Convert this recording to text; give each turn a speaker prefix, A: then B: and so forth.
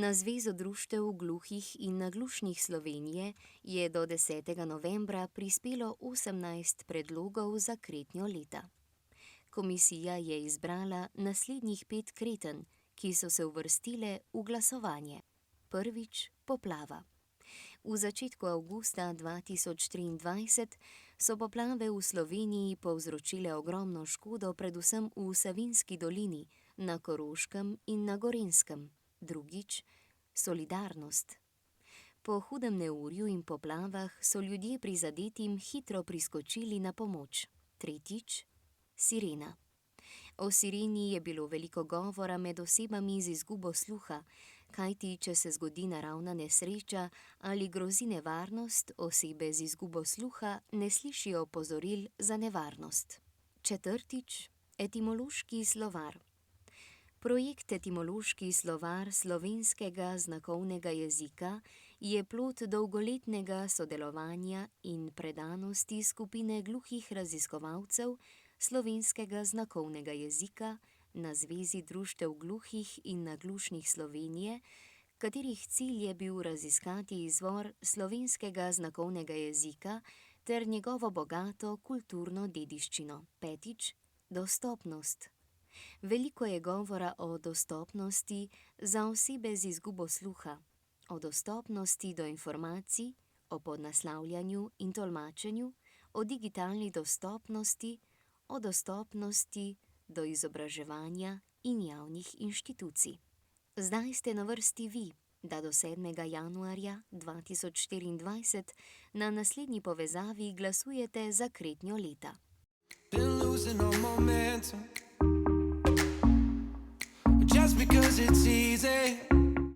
A: Na Zvezo društev gluhih in naglušnih Slovenije je do 10. novembra prispelo 18 predlogov za kretnjo leta. Komisija je izbrala naslednjih 5 kretenj, ki so se uvrstile v glasovanje. Prvič, poplava. V začetku avgusta 2023 so poplave v Sloveniji povzročile ogromno škodo predvsem v Savinjski dolini, na Koroškem in na Gorenjskem. Drugič, solidarnost. Po hudem neurju in poplavah so ljudje prizadetim hitro priskočili na pomoč. Tretjič, sirena. O sireni je bilo veliko govora med osebami z izgubo sluha, kajti če se zgodi naravna nesreča ali grozi nevarnost, osebe z izgubo sluha ne slišijo opozoril za nevarnost. Četrtič, etimološki slovar. Projekt Etimološki slovar slovenskega znakovnega jezika je plod dolgoletnega sodelovanja in predanosti skupine gluhih raziskovalcev slovenskega znakovnega jezika na Zvezi društev gluhih in naglušnih Slovenije, katerih cilj je bil raziskati izvor slovenskega znakovnega jezika ter njegovo bogato kulturno dediščino. Petič, dostopnost. Veliko je govora o dostopnosti za osebe z izgubo sluha, o dostopnosti do informacij, o podnaslavljanju in tolmačenju, o digitalni dostopnosti, o dostopnosti do izobraževanja in javnih inštitucij. Zdaj ste na vrsti vi, da do 7. januarja 2024 na naslednji povezavi glasujete za kretnjo leta.
B: Just because it's easy